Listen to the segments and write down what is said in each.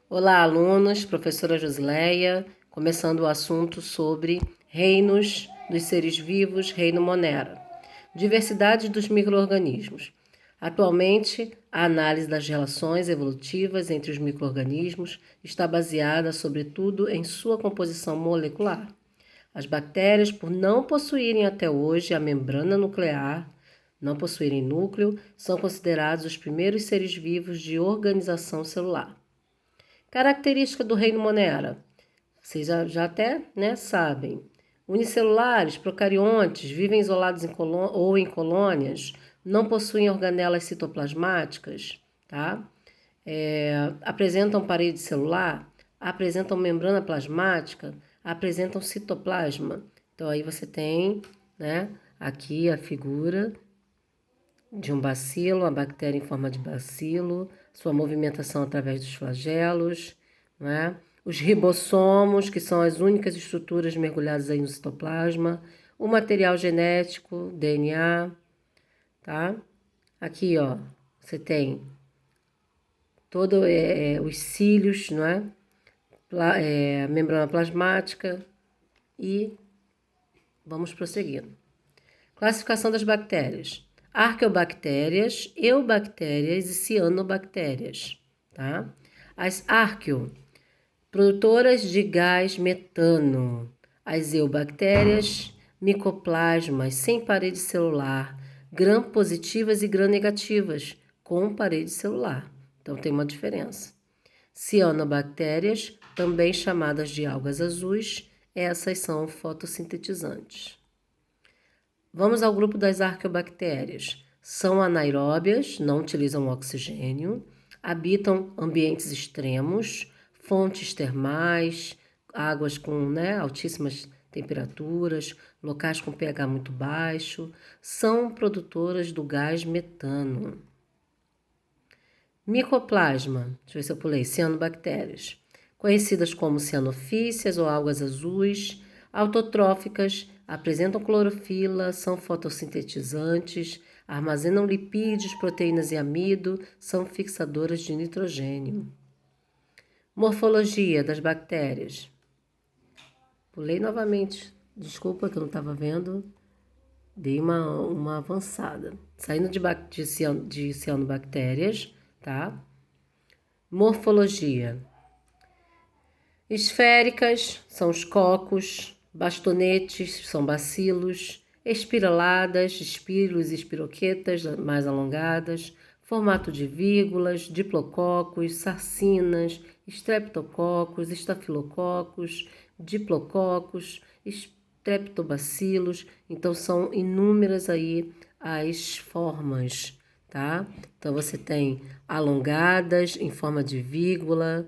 Olá, alunos, professora Josileia, começando o assunto sobre reinos dos seres vivos, reino Monera. Diversidade dos micro-organismos. Atualmente, a análise das relações evolutivas entre os micro-organismos está baseada, sobretudo, em sua composição molecular. As bactérias, por não possuírem até hoje a membrana nuclear, não possuírem núcleo, são considerados os primeiros seres vivos de organização celular. Característica do reino Monera. Vocês já até sabem. Unicelulares, procariontes, vivem isolados ou em colônias, não possuem organelas citoplasmáticas, tá? Apresentam parede celular, apresentam membrana plasmática, apresentam citoplasma. Então aí você tem, aqui a figura de um bacilo, uma bactéria em forma de bacilo, sua movimentação através dos flagelos, os ribossomos, que são as únicas estruturas mergulhadas aí no citoplasma, o material genético, DNA, tá? Aqui, ó, você tem todos os cílios, membrana plasmática e vamos prosseguindo. Classificação das bactérias. Arqueobactérias, eubactérias e cianobactérias, tá? As arqueo, produtoras de gás metano. As eubactérias, micoplasmas sem parede celular, gram-positivas e gram-negativas, com parede celular. Então tem uma diferença. Cianobactérias, também chamadas de algas azuis, essas são fotossintetizantes. Vamos ao grupo das arqueobactérias. São anaeróbias, não utilizam oxigênio, habitam ambientes extremos, fontes termais, águas com altíssimas temperaturas, locais com pH muito baixo, são produtoras do gás metano. Micoplasma, deixa eu ver se eu pulei, cianobactérias, conhecidas como cianofícias ou algas azuis, autotróficas, apresentam clorofila, são fotossintetizantes, armazenam lipídios, proteínas e amido, são fixadoras de nitrogênio. Morfologia das bactérias. Pulei novamente, desculpa que eu não estava vendo, dei uma avançada. Saindo de cianobactérias, tá? Morfologia. Esféricas são os cocos, bastonetes são bacilos, espiraladas, espiros e espiroquetas mais alongadas, formato de vírgulas, diplococos, sarcinas, estreptococos, estafilococos, diplococos, estreptobacilos. Então são inúmeras aí as formas, tá? Então você tem alongadas em forma de vírgula,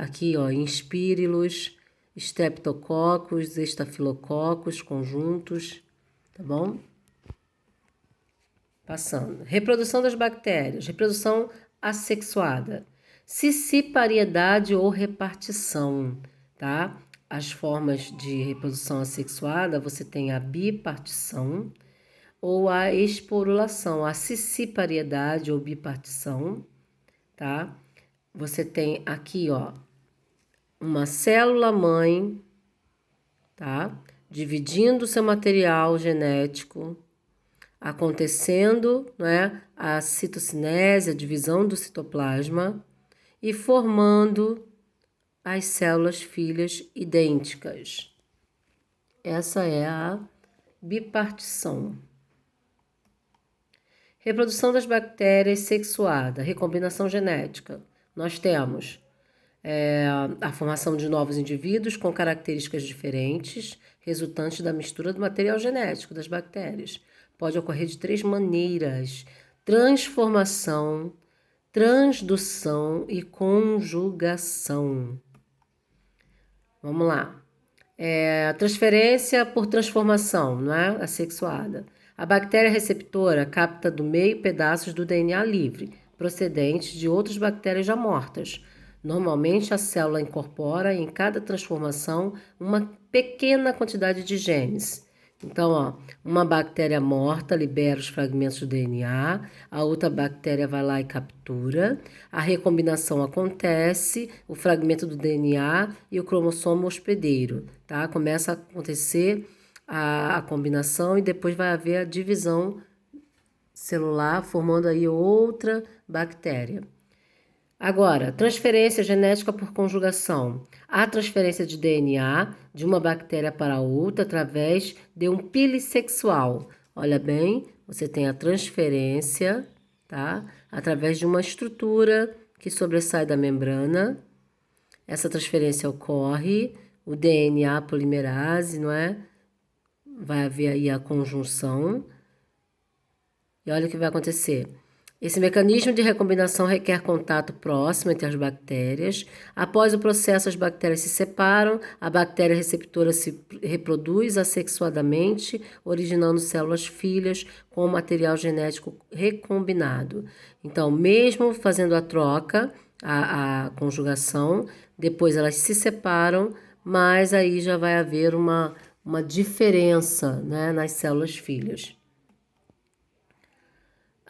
aqui ó, em espírilos, estreptococos, estafilococos, conjuntos, tá bom? Passando. Reprodução das bactérias. Reprodução assexuada. Cicipariedade ou repartição, tá? As formas de reprodução assexuada, você tem a bipartição ou a esporulação. A cicipariedade ou bipartição, tá? Você tem aqui, ó, uma célula mãe, tá? Dividindo seu material genético, acontecendo, a citocinese, a divisão do citoplasma e formando as células filhas idênticas. Essa é a bipartição. Reprodução das bactérias sexuada, recombinação genética. Nós temos a formação de novos indivíduos com características diferentes, resultantes da mistura do material genético das bactérias. Pode ocorrer de 3 maneiras: transformação, transdução e conjugação. Vamos lá. Transferência por transformação, assexuada. A bactéria receptora capta do meio pedaços do DNA livre, procedentes de outras bactérias já mortas. Normalmente, a célula incorpora em cada transformação uma pequena quantidade de genes. Então, ó, uma bactéria morta libera os fragmentos do DNA, a outra bactéria vai lá e captura, a recombinação acontece, o fragmento do DNA e o cromossomo hospedeiro, tá? Começa a acontecer a combinação e depois vai haver a divisão celular, formando aí outra bactéria. Agora, transferência genética por conjugação. Há transferência de DNA de uma bactéria para outra através de um polissexual. Olha bem, você tem a transferência, tá? Através de uma estrutura que sobressai da membrana. Essa transferência ocorre, o DNA polimerase, não é? Vai haver aí a conjunção. E olha o que vai acontecer. Esse mecanismo de recombinação requer contato próximo entre as bactérias. Após o processo, as bactérias se separam, a bactéria receptora se reproduz assexuadamente, originando células filhas com o material genético recombinado. Então, mesmo fazendo a troca, a conjugação, depois elas se separam, mas aí já vai haver uma diferença, né, nas células filhas.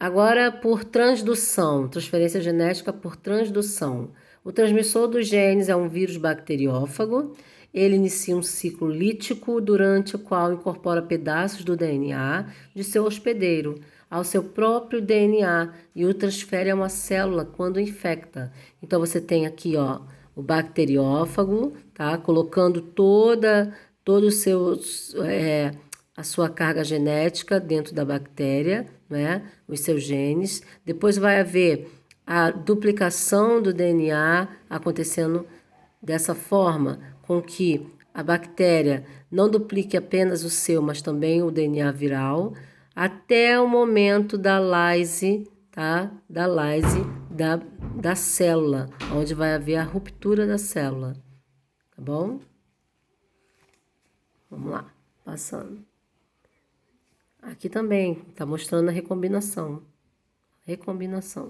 Agora, por transdução, transferência genética por transdução. O transmissor dos genes é um vírus bacteriófago. Ele inicia um ciclo lítico durante o qual incorpora pedaços do DNA de seu hospedeiro ao seu próprio DNA e o transfere a uma célula quando infecta. Então, você tem aqui, ó, o bacteriófago, tá? Colocando todo o seu... a sua carga genética dentro da bactéria, né? Os seus genes. Depois vai haver a duplicação do DNA acontecendo dessa forma, com que a bactéria não duplique apenas o seu, mas também o DNA viral, até o momento da lase, tá? Da lase da célula, onde vai haver a ruptura da célula, tá bom? Vamos lá, passando. Aqui também está mostrando a recombinação. Recombinação.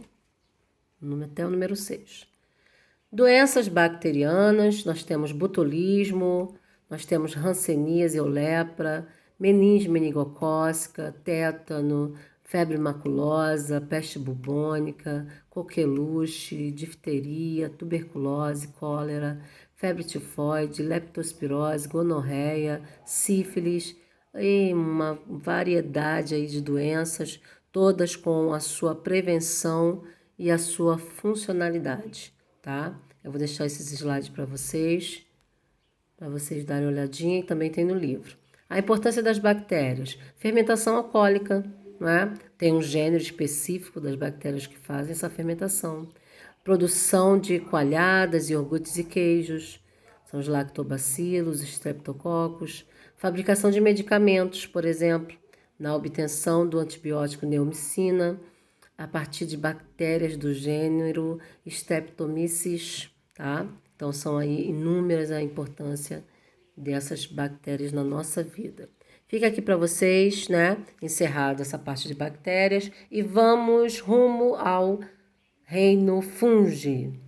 Até o número 6. Doenças bacterianas, nós temos botulismo, nós temos hanseníase ou lepra, meningite meningocócica, tétano, febre maculosa, peste bubônica, coqueluche, difteria, tuberculose, cólera, febre tifoide, leptospirose, gonorreia, sífilis, e uma variedade aí de doenças, todas com a sua prevenção e a sua funcionalidade, tá? Eu vou deixar esses slides para vocês darem uma olhadinha, e também tem no livro. A importância das bactérias. Fermentação alcoólica, né? Tem um gênero específico das bactérias que fazem essa fermentação. Produção de coalhadas, iogurtes e queijos. São os lactobacilos, streptococcus. Fabricação de medicamentos, por exemplo, na obtenção do antibiótico neomicina, a partir de bactérias do gênero Streptomyces, tá? Então, são aí inúmeras a importância dessas bactérias na nossa vida. Fica aqui para vocês, né? Encerrado essa parte de bactérias e vamos rumo ao reino fungi.